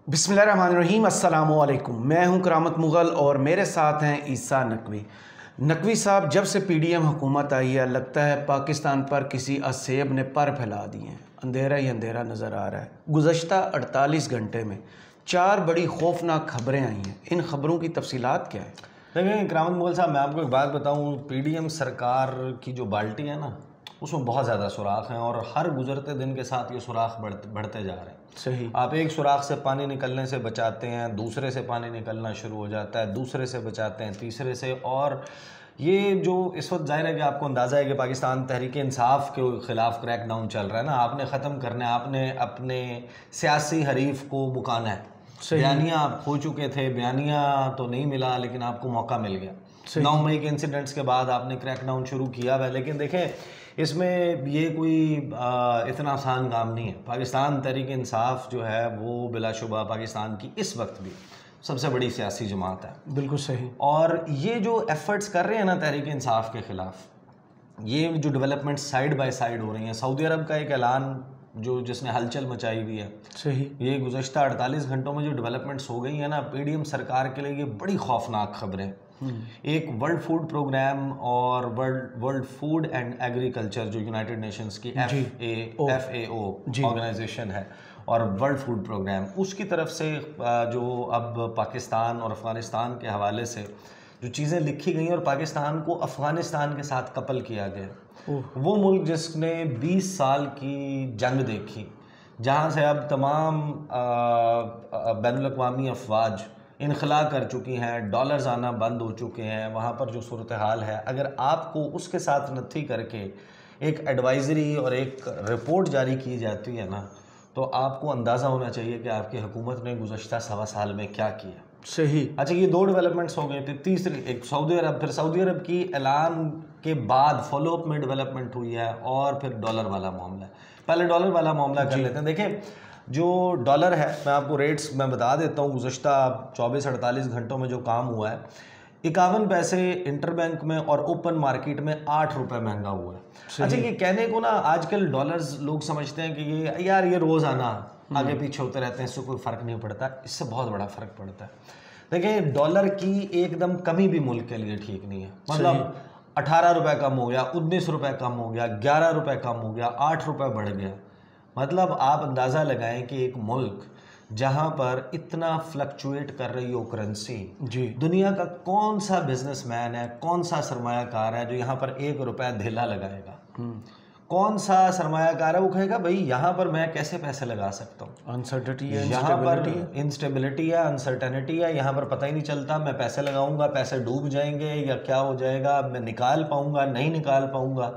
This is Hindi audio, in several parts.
बिस्मिल्लाहिर्रहमानिर्रहीम, अस्सलामुअलैकुम। मैं हूं करामत मुग़ल और मेरे साथ हैं ईसा नकवी। नकवी साहब, जब से पीडीएम हुकूमत आई है लगता है पाकिस्तान पर किसी असेब ने पर फैला दिए हैं। अंधेरा ही अंधेरा नज़र आ रहा है। गुज़श्ता 48 घंटे में 4 बड़ी खौफनाक खबरें आई हैं। इन खबरों की तफसीलात क्या है? देखिए करामत मुग़ल साहब, मैं आपको एक बात बताऊं, पीडीएम सरकार की जो बाल्टी है ना, उसमें बहुत ज़्यादा सुराख हैं और हर गुजरते दिन के साथ ये सुराख बढ़ते जा रहे हैं। सही। आप एक सुराख से पानी निकलने से बचाते हैं, दूसरे से पानी निकलना शुरू हो जाता है, दूसरे से बचाते हैं, तीसरे से। और ये जो इस वक्त जाहिर है कि आपको अंदाज़ा है कि पाकिस्तान तहरीक इंसाफ के ख़िलाफ़ क्रैकडाउन चल रहा है ना। आपने ख़त्म करना है, आपने अपने सियासी हरीफ को मुकाना है। बयानिया आप खो चुके थे, बयानिया तो नहीं मिला, लेकिन आपको मौका मिल गया। 9 मई के इंसिडेंट्स के बाद आपने क्रैकडाउन शुरू किया है, लेकिन देखें इसमें ये कोई इतना आसान काम नहीं है। पाकिस्तान तहरीक इंसाफ जो है वो बिलाशुबा पाकिस्तान की इस वक्त भी सबसे बड़ी सियासी जमात है। बिल्कुल सही। और ये जो एफर्ट्स कर रहे हैं ना तहरीक इंसाफ के ख़िलाफ़, ये जो डेवलपमेंट साइड बाय साइड हो रही हैं। सऊदी अरब का एक ऐलान जिसने हलचल मचाई हुई है, सही। ये गुज़श्ता 48 घंटों में जो डेवलपमेंट्स हो गई हैं ना, पीडीएम सरकार के लिए ये बड़ी खौफनाक खबरें। एक वर्ल्ड फूड प्रोग्राम और वर्ल्ड फूड एंड एग्रीकल्चर जो यूनाइटेड नेशंस की FAO ऑर्गेनाइजेशन है और वर्ल्ड फूड प्रोग्राम, उसकी तरफ से जो अब पाकिस्तान और अफ़गानिस्तान के हवाले से जो चीज़ें लिखी गई और पाकिस्तान को अफ़गानिस्तान के साथ कपल किया गया, वो मुल्क जिसने 20 साल की जंग देखी, जहाँ से अब तमाम बैनुल-अक़वामी अफवाज इनखला कर चुकी हैं, डॉलर्स आना बंद हो चुके हैं, वहाँ पर जो सूरत हाल है, अगर आपको उसके साथ नत्थी करके एक एडवाइज़री और एक रिपोर्ट जारी की जाती है ना, तो आपको अंदाज़ा होना चाहिए कि आपकी हुकूमत ने गुज़श्ता 1.25 साल में क्या किया। सही। अच्छा, ये 2 डेवलपमेंट्स हो गए थे। तीसरी एक सऊदी अरब, फिर सऊदी अरब की ऐलान के बाद फॉलोअप में डेवलपमेंट हुई है और फिर डॉलर वाला मामला है। पहले डॉलर वाला मामला कर लेते हैं। देखें, जो डॉलर है, मैं आपको रेट्स मैं बता देता हूँ। गुज़श्ता 24-48 घंटों में जो काम हुआ है, 51 पैसे इंटरबैंक में और ओपन मार्केट में 8 रुपये महंगा हुआ है। अच्छा, ये कहने को ना आजकल डॉलर्स लोग समझते हैं कि ये यार ये रोज़ाना आगे पीछे होते रहते हैं, इससे कोई फ़र्क नहीं पड़ता। इससे बहुत बड़ा फ़र्क पड़ता है। देखिए, डॉलर की एकदम कमी भी मुल्क के लिए ठीक नहीं है। मतलब 18 रुपये कम हो गया, 19 रुपये कम हो गया, 11 रुपये कम हो गया, 8 रुपये बढ़ गया। मतलब आप अंदाज़ा लगाएं कि एक मुल्क जहाँ पर इतना फ्लक्चुएट कर रही हो करेंसी, जी, दुनिया का कौन सा बिजनेसमैन है, कौन सा सरमायाकार है जो यहाँ पर 1 रुपया धेला लगाएगा? कौन सा सरमायाकार है वो कहेगा भाई यहाँ पर मैं कैसे पैसे लगा सकता हूँ? अनसर्टेनिटी है, यहाँ पर इंस्टेबिलिटी है, अनसर्टेनिटी है, यहाँ पर पता ही नहीं चलता मैं पैसे लगाऊंगा, पैसे डूब जाएंगे या क्या हो जाएगा, मैं निकाल पाऊंगा नहीं निकाल पाऊंगा।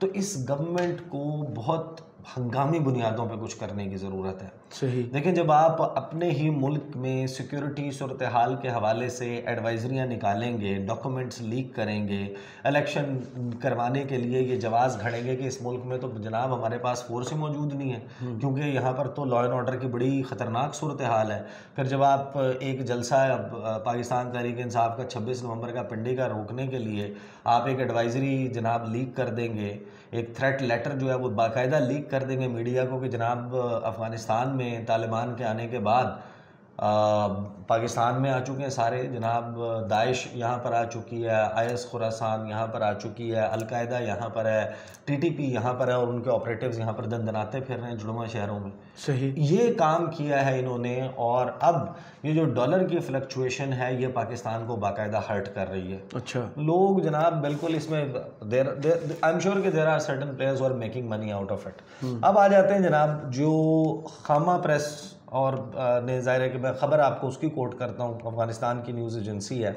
तो इस गवर्नमेंट को बहुत हंगामी बुनियादों पे कुछ करने की ज़रूरत है। सही। लेकिन जब आप अपने ही मुल्क में सिक्योरिटी सूरत हाल के हवाले से एडवाइजरियाँ निकालेंगे, डॉक्यूमेंट्स लीक करेंगे, इलेक्शन करवाने के लिए ये जवाज़ घड़ेंगे कि इस मुल्क में तो जनाब हमारे पास फोर्स ही मौजूद नहीं है, क्योंकि यहाँ पर तो लॉ एंड ऑर्डर की बड़ी ख़तरनाक सूरत हाल है। फिर जब आप एक जलसा पाकिस्तान तहरीक इंसाफ का 26 नवंबर का पिंडी का रोकने के लिए आप एक एडवाइजरी जनाब लीक कर देंगे, एक थ्रेट लेटर जो है वो बाकायदा लीक कर देंगे मीडिया को कि जनाब अफ़गानिस्तान में तालिबान के आने के बाद पाकिस्तान में आ चुके हैं सारे, जनाब दाइश यहाँ पर आ चुकी है, IS खुरासान यहाँ पर आ चुकी है, अलकायदा यहाँ पर है, TTP यहाँ पर है और उनके ऑपरेटिव्स यहाँ पर दंदनाते फिर रहे हैं जुड़वा शहरों में। सही। ये काम किया है इन्होंने। और अब ये जो डॉलर की फ्लक्चुएशन है ये पाकिस्तान को बाकायदा हर्ट कर रही है। अच्छा, लोग जनाब बिल्कुल इसमें आई एम श्योर कि देयर आर सर्टेन प्लेयर्स और making money out of it. अब आ जाते हैं जनाब जो खामा प्रेस और ने ज़ाहिर है कि मैं ख़बर आपको उसकी कोट करता हूँ, अफ़गानिस्तान की न्यूज़ एजेंसी है।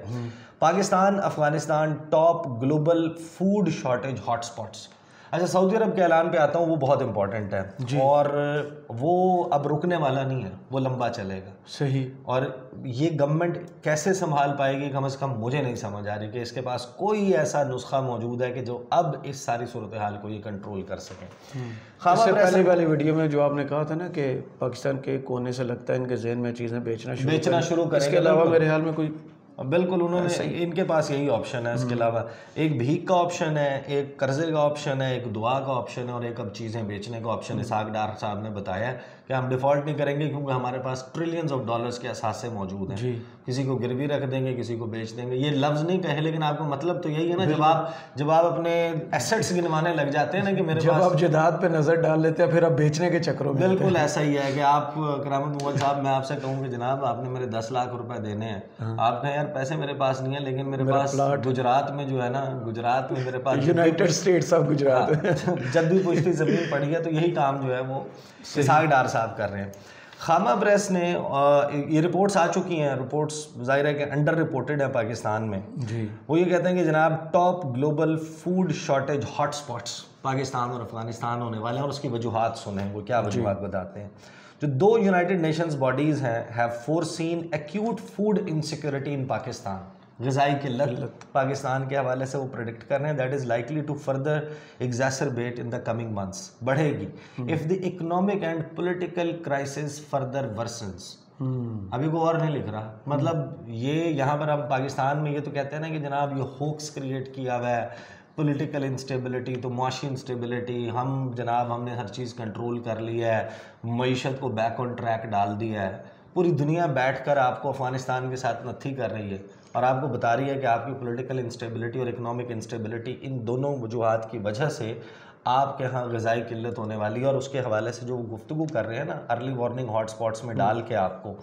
Pakistan Afghanistan top global food shortage hotspots. अच्छा, सऊदी अरब के ऐलान पे आता हूँ, वो बहुत इंपॉर्टेंट है और वो अब रुकने वाला नहीं है, वो लंबा चलेगा। सही। और ये गवर्नमेंट कैसे संभाल पाएगी, कम से कम मुझे नहीं समझ आ रही कि इसके पास कोई ऐसा नुस्खा मौजूद है कि जो अब इस सारी सूरत हाल को ये कंट्रोल कर सके। इससे पहले वाली वीडियो में जो आपने कहा था ना कि पाकिस्तान के कोने से लगता है इनके जहन में चीज़ें बेचना शुरू करेंगे, इसके अलावा मेरे ख्याल में कोई बिल्कुल, उन्होंने इनके पास यही ऑप्शन है। इसके अलावा एक भीख का ऑप्शन है, एक कर्जे का ऑप्शन है, एक दुआ का ऑप्शन है और एक अब चीज़ें बेचने का ऑप्शन है। इसहाक डार साहब ने बताया है कि हम डिफ़ॉल्ट नहीं करेंगे क्योंकि हमारे पास ट्रिलियंस ऑफ डॉलर्स के असासे मौजूद हैं। किसी को गिरवी रख देंगे, किसी को बेच देंगे। ये लफ्ज़ नहीं कहे, लेकिन आपका मतलब तो यही है ना। जब आप अपने एसेट्स गिनवाने लग जाते हैं ना कि मेरे पास, आप जायदाद पे नज़र डाल लेते हैं फिर आप बेचने के चक्करों में। बिल्कुल ऐसा ही है कि आप करामत मुगल साहब, मैं आपसे कहूँ कि जनाब आपने मेरे 10 लाख रुपए देने हैं, आप कहें यार पैसे मेरे पास नहीं है, लेकिन मेरे पास गुजरात में जो है ना, गुजरात में मेरे पास यूनाइटेड स्टेट्स ऑफ गुजरात जद्दी पुश्ती ज़मीन पड़ी है। तो यही काम जो है वो इसहाक डार साहब कर रहे हैं। खामा प्रेस ने ये रिपोर्ट्स आ चुकी हैं, रिपोर्ट्स जाहिर है कि अंडर रिपोर्टेड है पाकिस्तान में जी। वो ये कहते हैं कि जनाब top global food shortage hotspots Pakistan और अफगानिस्तान होने वाले हैं और उसकी वजूहात सुने, वो क्या वजूहात बताते हैं। जो 2 यूनाइटेड नेशंस बॉडीज़ हैं have foreseen acute food insecurity in Pakistan, ग़िज़ाई किल्लत पाकिस्तान के हवाले से वो प्रेडिक्ट कर रहे हैं that is likely to further exacerbate in the coming months, बढ़ेगी if the economic and political crisis further worsens. अभी को और नहीं लिख रहा, मतलब ये यहाँ पर हम पाकिस्तान में ये तो कहते हैं ना कि जनाब ये होक्स क्रिएट किया हुआ है, पॉलिटिकल इंस्टेबिलिटी, तो मुआशी इंस्टेबिलिटी, हम जनाब हमने हर चीज़ कंट्रोल कर लिया है, मईशत को बैक ऑन ट्रैक डाल दिया है। पूरी दुनिया बैठकर आपको अफ़गानिस्तान के साथ नत्थी कर रही है और आपको बता रही है कि आपकी पॉलिटिकल इंस्टेबिलिटी और इकोनॉमिक इंस्टेबिलिटी, इन दोनों वजूहात की वजह से आपके यहाँ ग़िज़ाई किल्लत होने वाली है। और उसके हवाले से जो गुफ्तगू कर रहे हैं ना अर्ली वार्निंग हॉटस्पॉट्स में डाल के आपको,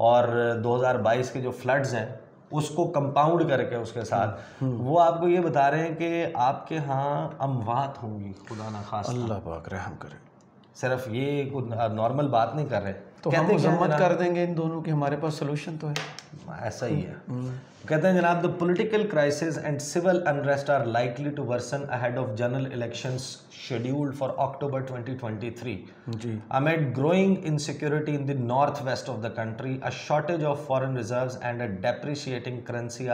और 2022 के जो फ्लड्स हैं उसको कंपाउंड करके उसके साथ वो आपको ये बता रहे हैं कि आपके यहाँ अमवात होंगी, खुदा ना खास्ता, अल्लाह पाक रहम करे। सिर्फ ये नॉर्मल बात नहीं कर रहे, तो हम मजम्मत कर देंगे इन दोनों की, हमारे पास सोल्यूशन तो है। ऐसा ही है। कहते हैं जनाब the political crisis and civil unrest are likely to worsen ahead of general elections scheduled for October 2023 जी। Amid growing insecurity in the north west of the country, a shortage of foreign reserves and a depreciating currency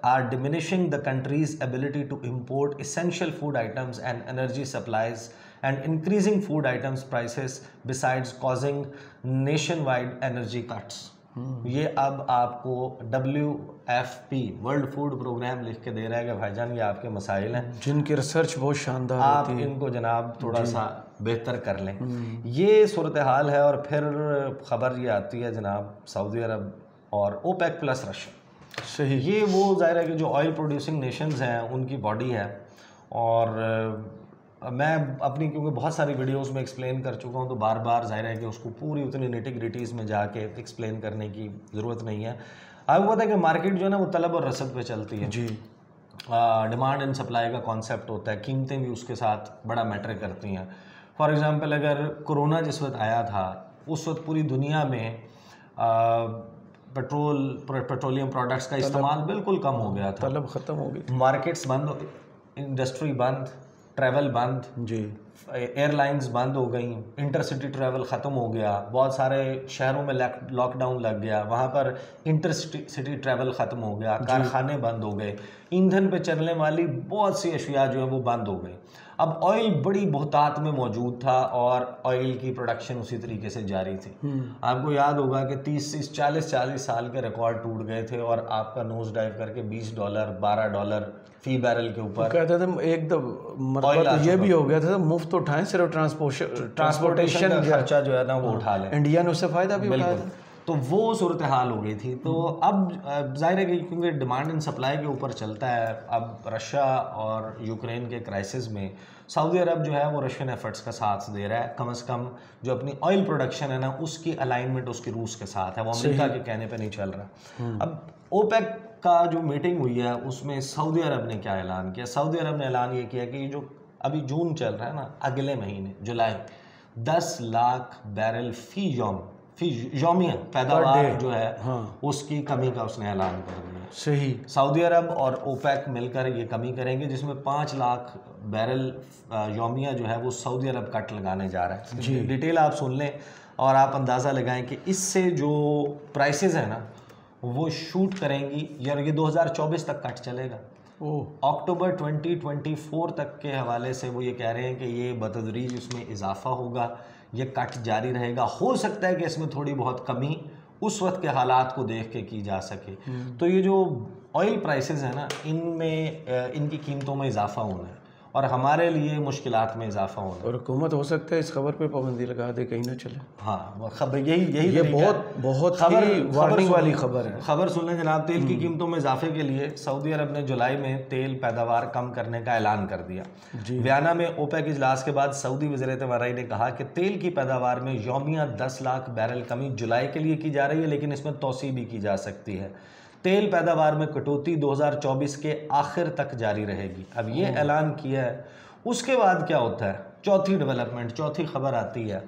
are diminishing the country's ability to import essential food items and energy supplies and increasing food items prices besides causing nationwide energy cuts। ये अब आपको WFP वर्ल्ड फूड प्रोग्राम लिख के दे रहा है कि भाईजान ये आपके मसाइल हैं, जिनकी रिसर्च बहुत शानदार आप इनको जनाब थोड़ा सा बेहतर कर लें। ये सूरत हाल है। और फिर ख़बर ये आती है जनाब सऊदी अरब और ओपेक प्लस रशिया, सही, ये वो ज़ाहिर है कि जो ऑयल प्रोड्यूसिंग नेशंस हैं उनकी बॉडी है। और मैं अपनी क्योंकि बहुत सारी वीडियोस में एक्सप्लेन कर चुका हूँ तो बार बार ज़ाहिर है कि उसको पूरी उतनी निटी-ग्रिटीज़ में जाके एक्सप्लेन करने की ज़रूरत नहीं है। आपको पता है कि मार्केट जो है ना वो तलब और रसद पे चलती है जी। डिमांड एंड सप्लाई का कॉन्सेप्ट होता है, कीमतें भी उसके साथ बड़ा मैटर करती हैं। फॉर एग्ज़ाम्पल अगर कोरोना जिस वक्त आया था उस वक्त पूरी दुनिया में पेट्रोलियम प्रोडक्ट्स का इस्तेमाल बिल्कुल कम हो गया था, तलब ख़त्म हो गई, मार्केट्स बंद, इंडस्ट्री बंद, ट्रैवल बंद जी, एयरलाइंस बंद हो गई, इंटरसिटी ट्रैवल ख़त्म हो गया, बहुत सारे शहरों में लॉकडाउन लग गया, वहाँ पर इंटरसिटी ट्रैवल ख़त्म हो गया, कारखाने बंद हो गए, ईंधन पे चलने वाली बहुत सी अशिया जो है वो बंद हो गई। अब ऑयल बड़ी बहुतात में मौजूद था और ऑयल की प्रोडक्शन उसी तरीके से जारी थी। आपको याद होगा कि 40 साल के रिकॉर्ड टूट गए थे और आपका नोज डाइव करके $20 $12 फी बैरल के ऊपर कहते थे। एकदम तो ये भी हो गया था मुफ्त उठाएं, सिर्फ ट्रांसपोर्टेशन का खर्चा जो है ना वो उठा लें, इंडिया ने उससे फ़ायदा भी उठाया था। तो वो सूरत हाल हो गई थी। तो अब जाहिर है कि क्योंकि डिमांड एंड सप्लाई के ऊपर चलता है, अब रशिया और यूक्रेन के क्राइसिस में सऊदी अरब जो है वो रशियन एफर्ट्स का साथ दे रहा है, कम से कम जो अपनी ऑयल प्रोडक्शन है ना उसकी अलाइनमेंट उसकी रूस के साथ है, वो अमेरिका के कहने पे नहीं चल रहा। अब ओपेक का जो मीटिंग हुई है उसमें सऊदी अरब ने क्या ऐलान किया? सऊदी अरब ने ऐलान ये किया कि जो अभी जून चल रहा है ना, अगले महीने जुलाई 10 लाख बैरल फी यौमिया पैदावार जो है उसकी कमी का उसने ऐलान कर दिया। सही, सऊदी अरब और ओपेक मिलकर ये कमी करेंगे जिसमें 5 लाख बैरल यौमिया जो है वो सऊदी अरब कट लगाने जा रहा है जी। डिटेल आप सुन लें और आप अंदाज़ा लगाएं कि इससे जो प्राइसेस है ना वो शूट करेंगी यार, ये 2024 तक कट चलेगा। अक्टूबर 2024 तक के हवाले से वो ये कह रहे हैं कि ये बतदरीज इसमें इजाफा होगा, ये कट जारी रहेगा। हो सकता है कि इसमें थोड़ी बहुत कमी उस वक्त के हालात को देख के की जा सके। तो ये जो ऑयल प्राइसेस है ना, इनमें इनकी कीमतों में इजाफा होना है और हमारे लिए मुश्किलात में इजाफा होना है। और हुकूमत हो सकता है इस खबर पे पाबंदी लगा दे, कहीं ना चले। हाँ, वो खबर यही ये बहुत ही वार्निंग वाली खबर है। खबर सुन लें जनाब। तेल की कीमतों में इजाफे के लिए सऊदी अरब ने जुलाई में तेल पैदावार कम करने का ऐलान कर दिया। वियना में ओपेक इजलास के बाद सऊदी वज़ीर तवानाई ने कहा कि तेल की पैदावार में यौमिया 10 लाख बैरल कमी जुलाई के लिए की जा रही है, लेकिन इसमें तोसी भी की जा सकती है। तेल पैदावार में कटौती 2024 के आखिर तक जारी रहेगी। अब ये ऐलान किया है, उसके बाद क्या होता है? चौथी डेवलपमेंट, चौथी खबर आती है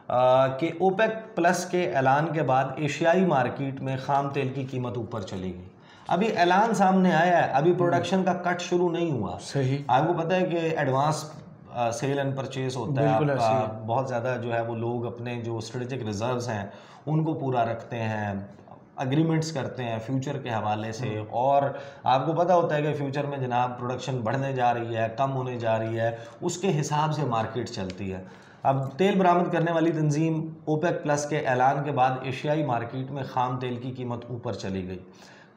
कि ओपेक प्लस के ऐलान के बाद एशियाई मार्केट में खाम तेल की कीमत ऊपर चली गई। अभी ऐलान सामने आया है, अभी प्रोडक्शन का कट शुरू नहीं हुआ। सही, आपको पता है कि एडवांस सेल एंड परचेज होता है आपका, बहुत ज़्यादा जो है वो लोग अपने जो स्ट्रेटेजिक रिजर्व्स हैं उनको पूरा रखते हैं, अग्रीमेंट्स करते हैं फ्यूचर के हवाले से। और आपको पता होता है कि फ्यूचर में जनाब प्रोडक्शन बढ़ने जा रही है, कम होने जा रही है, उसके हिसाब से मार्केट चलती है। अब तेल बरामद करने वाली तंजीम ओपेक प्लस के ऐलान के बाद एशियाई मार्केट में खाम तेल की कीमत ऊपर चली गई।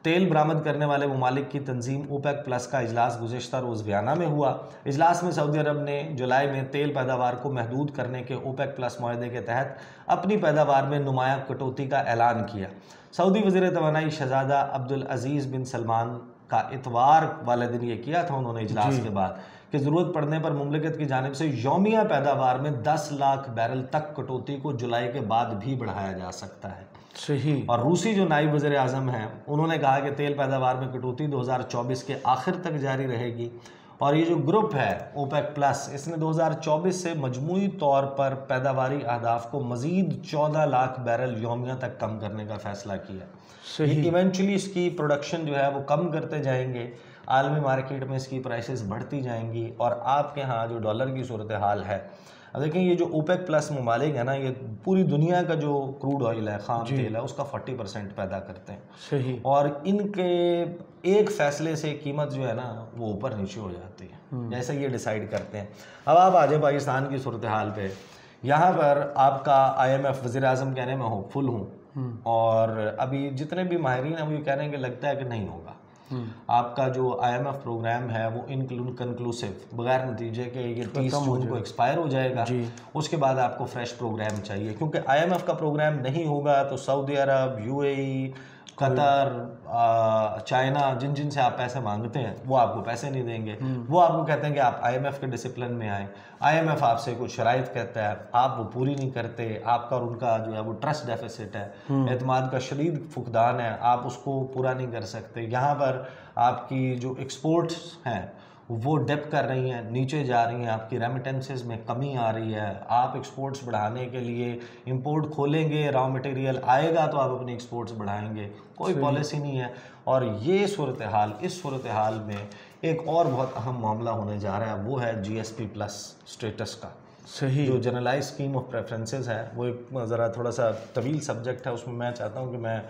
तेल बरामद करने वाले ममालिक की तंजीम ओपेक प्लस का इजलास गुज़िश्ता रोज़ वियना में हुआ। इजलास में सऊदी अरब ने जुलाई में तेल पैदावार को महदूद करने के ओपेक प्लस मुआहदे के तहत अपनी पैदावार में नुमायां कटौती का ऐलान किया। सऊदी वज़ीर तवानाई शहज़ादा अब्दुल अजीज़ बिन सलमान का इतवार वाले दिन ये किया था उन्होंने इजलास के बाद कि ज़रूरत पड़ने पर मुमलिकत की जानिब से यौमिया पैदावार में 10 लाख बैरल तक कटौती को जुलाई के बाद भी बढ़ाया जा सकता है। सही। और रूसी जो नायब वज़ीर आज़म हैं उन्होंने कहा कि तेल पैदावार में कटौती 2024 के आखिर तक जारी रहेगी। और ये जो ग्रुप है ओपेक प्लस, इसने 2024 से मजमूई तौर पर पैदावारी अहदाफ को मज़ीद 14 लाख बैरल यौमिया तक कम करने का फ़ैसला किया। इवेंचुअली इसकी प्रोडक्शन जो है वो कम करते जाएंगे, आलमी मार्केट में इसकी प्राइसेस बढ़ती जाएंगी और आपके यहाँ जो डॉलर की सूरत हाल है। अब देखें ये जो ओपेक प्लस ममालिक है ना, ये पूरी दुनिया का जो क्रूड ऑयल है, खाम तेल है, उसका 40% पैदा करते हैं। सही। और इनके एक फैसले से कीमत जो है ना वो ऊपर नीचे हो जाती है, जैसे ये डिसाइड करते हैं। अब आप आ जाए पाकिस्तान की सूरत हाल पे। यहाँ पर आपका IMF वज़ीर आज़म कहने में होपफुल हूँ और अभी जितने भी माहिरीन हैं वो ये कह रहे हैं कि लगता है कि नहीं होगा। आपका जो IMF प्रोग्राम है वो इनकन्क्लूसिव, बगैर नतीजे के ये 30 जून को एक्सपायर हो जाएगा। उसके बाद आपको फ्रेश प्रोग्राम चाहिए, क्योंकि IMF का प्रोग्राम नहीं होगा तो सऊदी अरब, UAE, कतर, चाइना, जिन से आप पैसे मांगते हैं वो आपको पैसे नहीं देंगे। वो आपको कहते हैं कि आप IMF के डिसिप्लिन में आए। IMF आपसे कुछ शराइत कहता है, आप वो पूरी नहीं करते, आपका और उनका जो है वो ट्रस्ट डेफिसिट है, एतमाद का शदीद फुकदान है, आप उसको पूरा नहीं कर सकते। यहाँ पर आपकी जो एक्सपोर्ट्स हैं वो डिप कर रही हैं, नीचे जा रही हैं, आपकी रेमिटेंसेस में कमी आ रही है। आप एक्सपोर्ट्स बढ़ाने के लिए इंपोर्ट खोलेंगे, रॉ मटेरियल आएगा तो आप अपनी एक्सपोर्ट्स बढ़ाएंगे, कोई पॉलिसी नहीं है। और ये सूरत हाल, इस सूरत हाल में एक और बहुत अहम मामला होने जा रहा है, वो है GSP प्लस स्टेटस का। सही। जो जनरलाइज स्कीम ऑफ प्रेफरेंसेस है वो एक ज़रा थोड़ा सा तवील सब्जेक्ट है, उसमें मैं चाहता हूँ कि मैं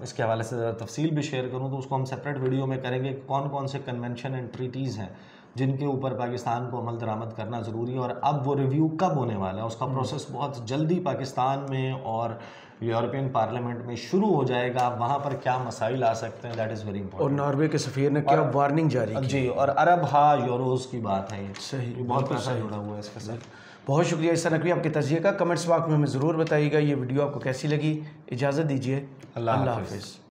इसके हवाले से ज़रा तफसील भी शेयर करूँ, तो उसको हम सेपरेट वीडियो में करेंगे। कौन कौन से कन्वेंशन एंड ट्रीटीज़ हैं जिनके ऊपर पाकिस्तान को अमल दरामद करना ज़रूरी है और अब वो रिव्यू कब होने वाला है, उसका प्रोसेस बहुत जल्दी पाकिस्तान में और यूरोपियन पार्लियामेंट में शुरू हो जाएगा। वहाँ पर क्या मसाइल आ सकते हैं, दैट इज़ वेरी इंपॉर्टेंट। और नॉर्वे के सफ़ीर ने क्या वार्निंग जारी की जी, और अरब यूरोज़ की बात है ये। सही, बहुत पैसा जुड़ा हुआ है इसके साथ। बहुत शुक्रिया ईसा नकवी, आपके तजिए का कमेंट्स बॉक्स में हमें ज़रूर बताइएगा। ये वीडियो आपको कैसी लगी। इजाज़त दीजिए, अल्लाह हाफ़िज़।